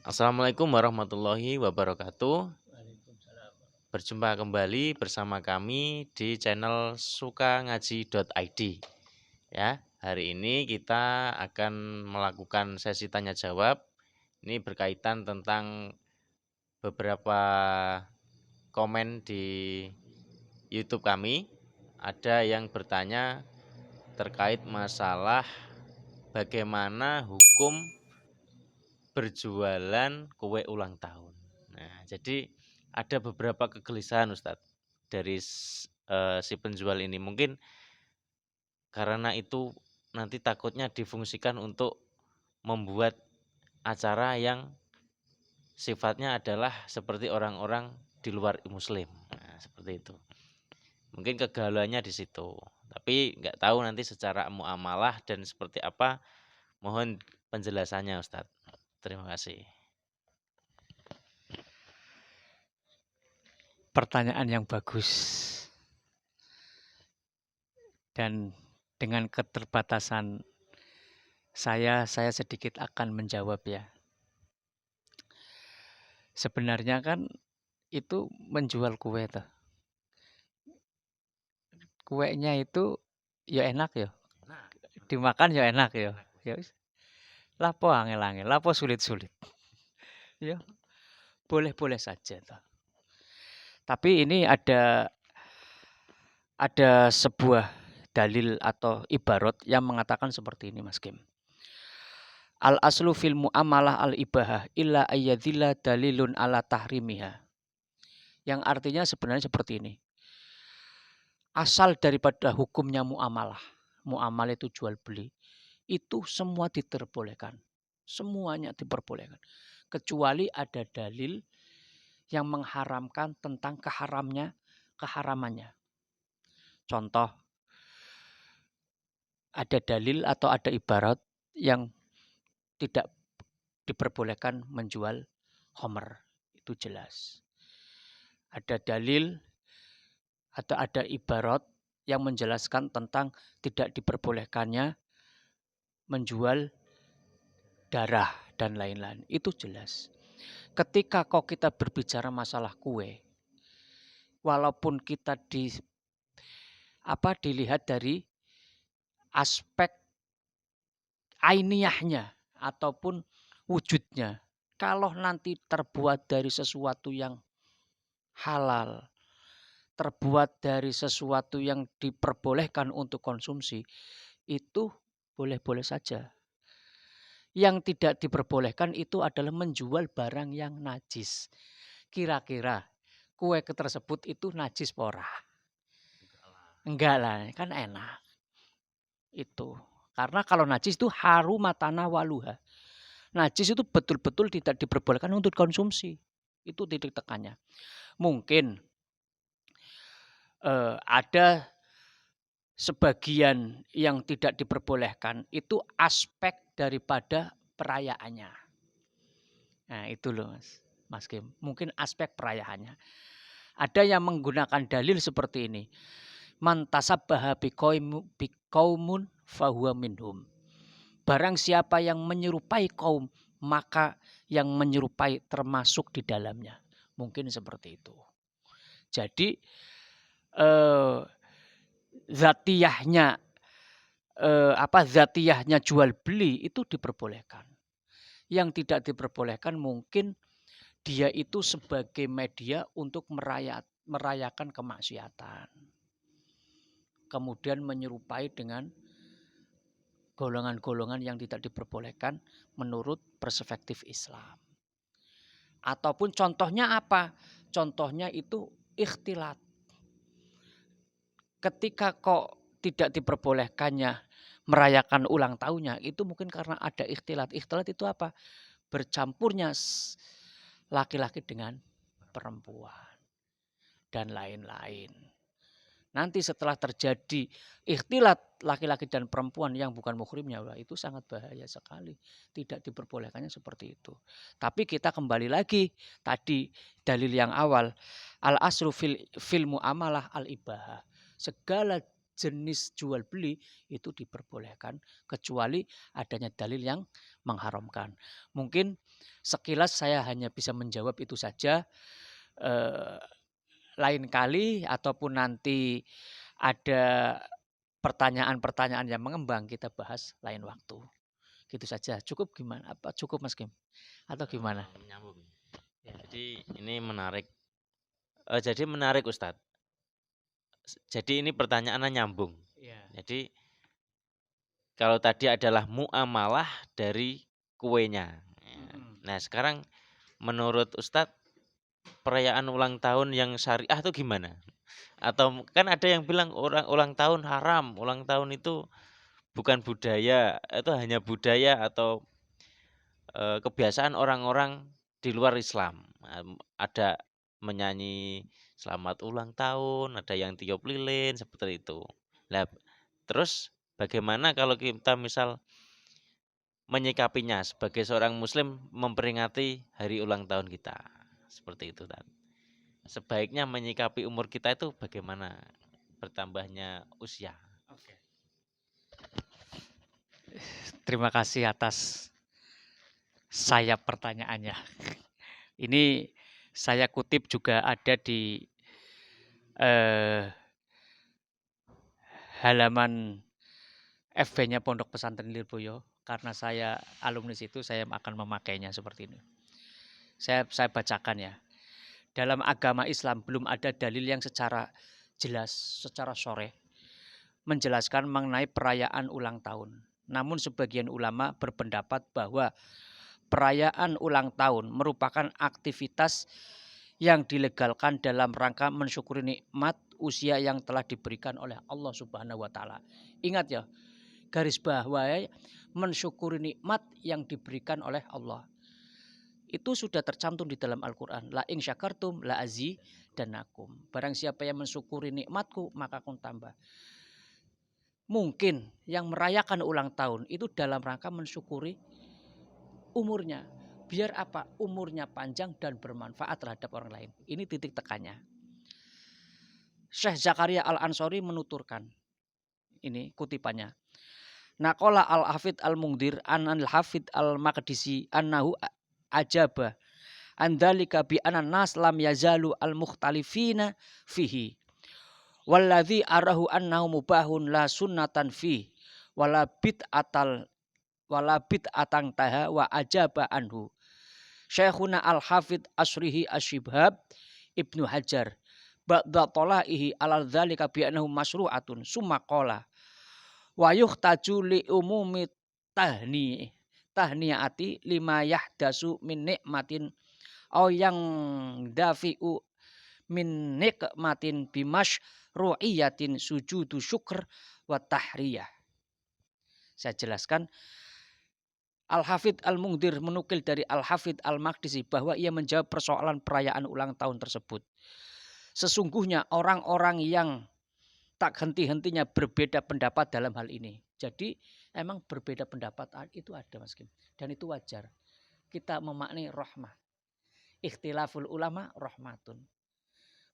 Assalamualaikum warahmatullahi wabarakatuh. Waalaikumsalam. Berjumpa kembali bersama kami di channel sukangaji.id. Ya, hari ini kita akan melakukan sesi tanya jawab. Ini berkaitan tentang beberapa komen di YouTube kami. Ada yang bertanya terkait masalah bagaimana hukum berjualan kue ulang tahun. Nah, jadi ada beberapa kegelisahan Ustadz dari si penjual ini. Mungkin karena itu nanti takutnya difungsikan untuk membuat acara yang sifatnya adalah seperti orang-orang di luar muslim. Nah, seperti itu. Mungkin kegalauannya di situ. Tapi nggak tahu nanti secara muamalah dan seperti apa. Mohon penjelasannya Ustadz. Terima kasih. Pertanyaan yang bagus. Dan dengan keterbatasan saya sedikit akan menjawab ya. Sebenarnya kan itu menjual kue tuh. Kuenya itu ya enak ya. Dimakan ya enak ya. Ya wis. Lapo angel-angel, lapo sulit-sulit. Ya, boleh-boleh saja tuh. Tapi ini ada sebuah dalil atau ibarat yang mengatakan seperti ini Mas Kim. Al aslu fil muamalah al ibahah illa ayyadilla dalilun ala tahrimiha. Yang artinya sebenarnya seperti ini. Asal daripada hukumnya muamalah. Muamalah itu jual beli. Itu semua diperbolehkan. Semuanya diperbolehkan. Kecuali ada dalil yang mengharamkan tentang keharamannya. Contoh, ada dalil atau ada ibarat yang tidak diperbolehkan menjual khamr. Itu jelas. Ada dalil atau ada ibarat yang menjelaskan tentang tidak diperbolehkannya menjual darah dan lain-lain. Itu jelas. Ketika kok kita berbicara masalah kue, walaupun kita dilihat dari aspek ainiyahnya ataupun wujudnya. Kalau nanti terbuat dari sesuatu yang halal, terbuat dari sesuatu yang diperbolehkan untuk konsumsi, itu boleh-boleh saja. Yang tidak diperbolehkan itu adalah menjual barang yang najis. Kira-kira kue tersebut itu najis pora? Enggak lah, kan enak. Itu. Karena kalau najis itu harumatana waluha. Najis itu betul-betul tidak diperbolehkan untuk konsumsi. Itu titik tekannya. Mungkin ada sebagian yang tidak diperbolehkan itu aspek daripada perayaannya. Nah itu loh Mas Kim. Mungkin aspek perayaannya. Ada yang menggunakan dalil seperti ini. Man tasabbaha biqaumun fahuwa minhum. Barang siapa yang menyerupai kaum, maka yang menyerupai termasuk di dalamnya. Mungkin seperti itu. Jadi zatiyahnya zatiyahnya jual beli itu diperbolehkan. Yang tidak diperbolehkan mungkin dia itu sebagai media untuk merayakan kemaksiatan. Kemudian menyerupai dengan golongan-golongan yang tidak diperbolehkan menurut perspektif Islam. Ataupun contohnya apa? Contohnya itu ikhtilat. Ketika kok tidak diperbolehkannya merayakan ulang tahunnya, itu mungkin karena ada ikhtilat. Ikhtilat itu apa? Bercampurnya laki-laki dengan perempuan dan lain-lain. Nanti setelah terjadi ikhtilat laki-laki dan perempuan yang bukan muhrimnya, wah itu sangat bahaya sekali. Tidak diperbolehkannya seperti itu. Tapi kita kembali lagi tadi dalil yang awal. Al asru fil muamalah al ibahah. Segala jenis jual beli itu diperbolehkan kecuali adanya dalil yang mengharamkan. Mungkin sekilas saya hanya bisa menjawab itu saja. Eh, Lain kali ataupun nanti ada pertanyaan-pertanyaan yang mengembang kita bahas lain waktu. Gitu saja. Cukup gimana? Apa cukup Mas Kim? Atau gimana? Menyambung. Jadi ini menarik. Jadi menarik Ustadz. Jadi ini pertanyaannya nyambung. Iya. Jadi kalau tadi adalah muamalah dari kuenya. Nah sekarang menurut Ustadz perayaan ulang tahun yang syariah itu gimana? Atau kan ada yang bilang orang ulang tahun haram, ulang tahun itu bukan budaya, itu hanya budaya atau kebiasaan orang-orang di luar Islam. Ada menyanyi selamat ulang tahun, ada yang tiup lilin seperti itu. Nah, terus bagaimana kalau kita misal menyikapinya sebagai seorang muslim memperingati hari ulang tahun kita? Seperti itu tadi. Sebaiknya menyikapi umur kita itu bagaimana bertambahnya usia? Oke. Terima kasih atas sayap pertanyaannya. Ini saya kutip juga ada di halaman FB-nya Pondok Pesantren Lirboyo. Karena saya alumni situ, saya akan memakainya seperti ini. Saya bacakan ya. Dalam agama Islam belum ada dalil yang secara jelas, secara sore menjelaskan mengenai perayaan ulang tahun. Namun sebagian ulama berpendapat bahwa perayaan ulang tahun merupakan aktivitas yang dilegalkan dalam rangka mensyukuri nikmat usia yang telah diberikan oleh Allah Subhanahu wa taala. Ingat ya, garis bawah mensyukuri nikmat yang diberikan oleh Allah. Itu sudah tercantum di dalam Al-Quran. La in syakartum la azidanakum. Barang siapa yang mensyukuri nikmatku maka aku tambah. Mungkin yang merayakan ulang tahun itu dalam rangka mensyukuri umurnya. Biar apa? Umurnya panjang dan bermanfaat terhadap orang lain. Ini titik tekannya. Syekh Zakaria Al-Ansori menuturkan. Ini kutipannya. Naqala al-Hafidh al-Mungdir an al-Hafidh al-Maqdisi annahu ajaba andalika bi anan nas lam yazalu al-mukhtalifina fihi walladzi arahu annahu mubahun la sunnatan fi wala bid'atan taha wa ajaba anhu. Syekhuna al-Hafidh Asrihi Asyibhab Ibnu Hajar ba'da talaihi ala dzalika bi annahu masru'atun summa qala wa yuhtaju li umumi tahniati lima yahdasu min nikmatin aw yang dafi'u min nikmatin bimash ru'iyatin sujudu syukr wa tahriyah. Saya jelaskan. Al-Hafidh Al-Mungdir menukil dari Al-Hafidh Al-Maqdisi bahwa ia menjawab persoalan perayaan ulang tahun tersebut. Sesungguhnya orang-orang yang tak henti-hentinya berbeda pendapat dalam hal ini. Jadi emang berbeda pendapat itu ada Mas Kim. Dan itu wajar. Kita memaknai rahmah. Ikhtilaful ulama rahmatun.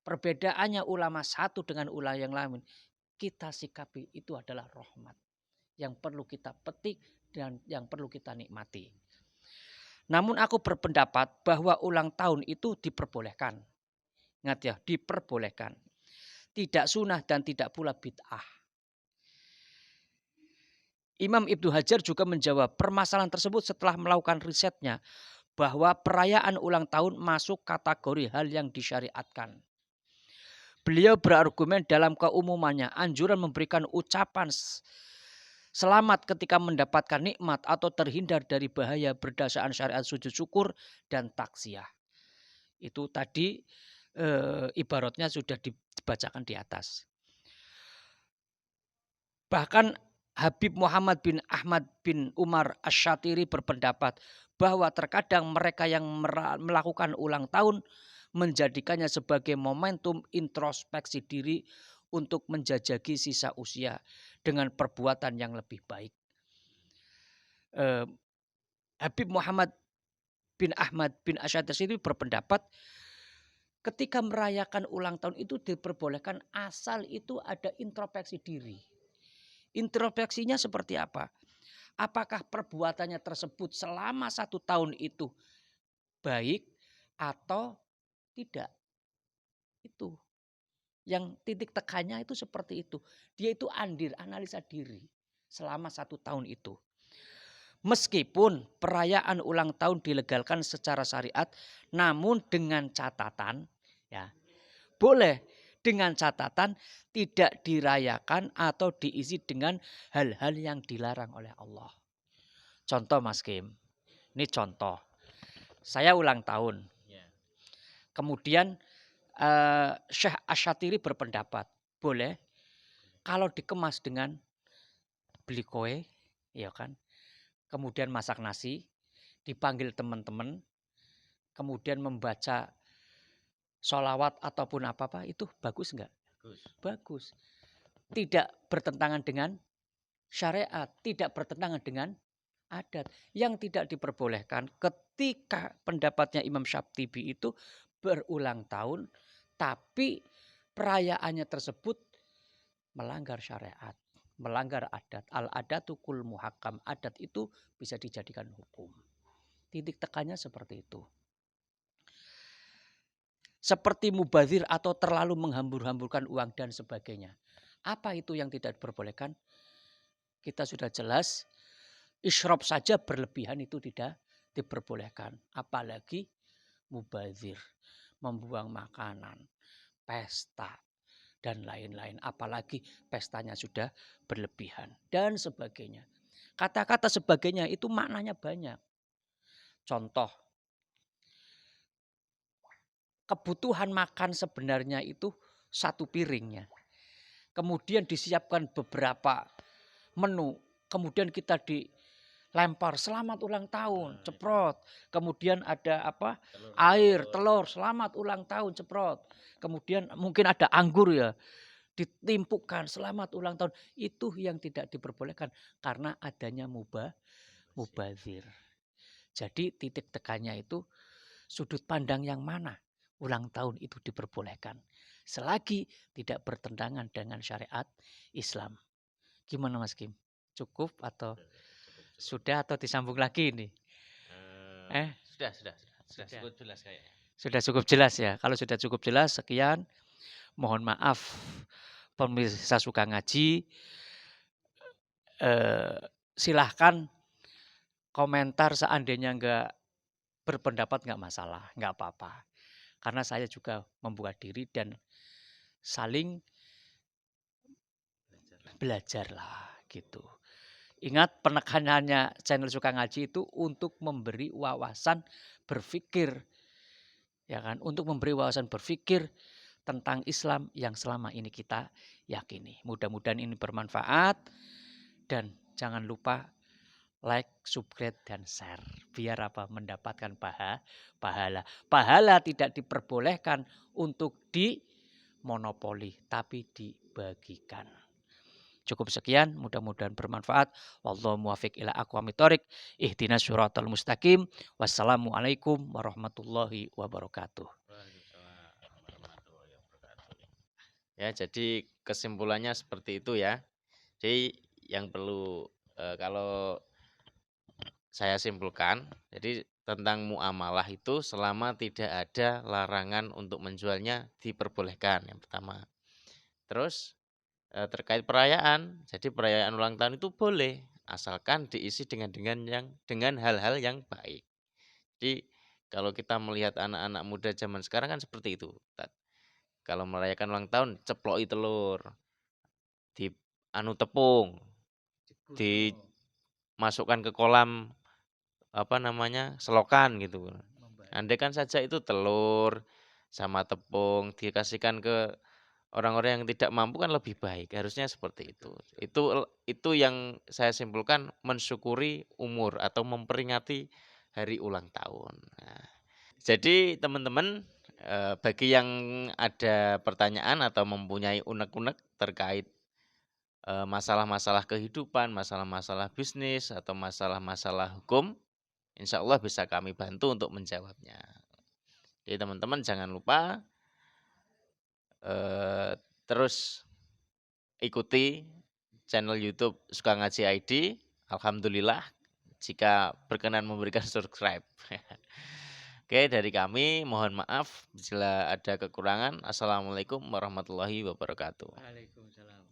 Perbedaannya ulama satu dengan ulama yang lain. Kita sikapi itu adalah rahmat. Yang perlu kita petik dan yang perlu kita nikmati. Namun aku berpendapat bahwa ulang tahun itu diperbolehkan. Ingat ya, diperbolehkan. Tidak sunnah dan tidak pula bid'ah. Imam Ibnu Hajar juga menjawab permasalahan tersebut setelah melakukan risetnya bahwa perayaan ulang tahun masuk kategori hal yang disyariatkan. Beliau berargumen dalam keumumannya anjuran memberikan ucapan selamat ketika mendapatkan nikmat atau terhindar dari bahaya berdasarkan syariat sujud syukur dan taksiyah. Itu tadi ibaratnya sudah dibacakan di atas. Bahkan Habib Muhammad bin Ahmad bin Umar Asy-Syatiri berpendapat bahwa terkadang mereka yang melakukan ulang tahun menjadikannya sebagai momentum introspeksi diri untuk menjajaki sisa usia dengan perbuatan yang lebih baik. Habib Muhammad bin Ahmad bin Asy-Syatiri berpendapat Ketika merayakan ulang tahun itu diperbolehkan asal itu ada introspeksi diri. Introspeksinya seperti apa? Apakah perbuatannya tersebut selama 1 tahun itu baik atau tidak? Itu. Yang titik tekannya itu seperti itu. Dia itu analisa diri selama 1 tahun itu. Meskipun perayaan ulang tahun dilegalkan secara syariat, namun dengan catatan, ya boleh dengan catatan tidak dirayakan atau diisi dengan hal-hal yang dilarang oleh Allah. Contoh Mas Kim, ini contoh. Saya ulang tahun. Ya. Kemudian Syekh Asyatiri berpendapat boleh kalau dikemas dengan beli kue, ya kan. Kemudian masak nasi, dipanggil teman-teman, kemudian membaca sholawat ataupun apa-apa, itu bagus enggak? Bagus. Tidak bertentangan dengan syariat, tidak bertentangan dengan adat. Yang tidak diperbolehkan ketika pendapatnya Imam Syatibi itu berulang tahun, tapi perayaannya tersebut melanggar syariat, melanggar adat. Al-adatu kul muhakam. Adat itu bisa dijadikan hukum. Titik tekannya seperti itu. Seperti mubazir atau terlalu menghambur-hamburkan uang dan sebagainya. Apa itu yang tidak diperbolehkan? Kita sudah jelas, isyraf saja berlebihan itu tidak diperbolehkan. Apalagi mubazir, membuang makanan, pesta, dan lain-lain. Apalagi pestanya sudah berlebihan dan sebagainya. Kata-kata sebagainya itu maknanya banyak. Contoh, kebutuhan makan sebenarnya itu 1 piringnya. Kemudian disiapkan beberapa menu. Kemudian kita dilempar selamat ulang tahun, ceprot. Kemudian ada apa? Air, telur, selamat ulang tahun, ceprot. Kemudian mungkin ada anggur ya. Ditimpukkan selamat ulang tahun. Itu yang tidak diperbolehkan karena adanya mubazir. Jadi titik tekannya itu sudut pandang yang mana ulang tahun itu diperbolehkan. Selagi tidak bertentangan dengan syariat Islam. Gimana Mas Kim? Cukup atau sudah atau disambung lagi ini? Sudah cukup jelas kayaknya. Sudah cukup jelas ya. Kalau sudah cukup jelas, sekian. Mohon maaf pemirsa suka ngaji. Silahkan komentar seandainya enggak berpendapat enggak masalah, enggak apa-apa. Karena saya juga membuka diri dan saling belajarlah gitu. Ingat penekanannya channel Suka Ngaji itu untuk memberi wawasan berpikir. Ya kan, untuk memberi wawasan berpikir tentang Islam yang selama ini kita yakini. Mudah-mudahan ini bermanfaat dan jangan lupa like, subscribe, dan share. Biar apa? Mendapatkan pahala. Pahala tidak diperbolehkan untuk dimonopoli, tapi dibagikan. Cukup sekian, mudah-mudahan bermanfaat. Wallahu muwaffiq ila aqwamit thoriq. Ihdinas syiratal mustaqim. Wassalamualaikum warahmatullahi wabarakatuh. Ya, jadi kesimpulannya seperti itu ya. Jadi yang perlu kalau saya simpulkan, jadi tentang muamalah itu selama tidak ada larangan untuk menjualnya diperbolehkan yang pertama. Terus terkait perayaan, jadi perayaan ulang tahun itu boleh asalkan diisi dengan hal-hal yang baik. Jadi kalau kita melihat anak-anak muda zaman sekarang kan seperti itu. Kalau merayakan ulang tahun ceploki telur, di tepung, dimasukkan ke kolam selokan gitu. Andaikan saja itu telur sama tepung dikasihkan ke orang-orang yang tidak mampu kan lebih baik. Harusnya seperti itu. Itu yang saya simpulkan mensyukuri umur atau memperingati hari ulang tahun. Nah, jadi teman-teman bagi yang ada pertanyaan atau mempunyai unek-unek terkait masalah-masalah kehidupan, masalah-masalah bisnis atau masalah-masalah hukum, insya Allah bisa kami bantu untuk menjawabnya. Jadi teman-teman jangan lupa Terus ikuti channel YouTube Suka Ngaji ID. Alhamdulillah jika berkenan memberikan subscribe. Oke, dari kami mohon maaf bila ada kekurangan. Assalamualaikum warahmatullahi wabarakatuh. Waalaikumsalam.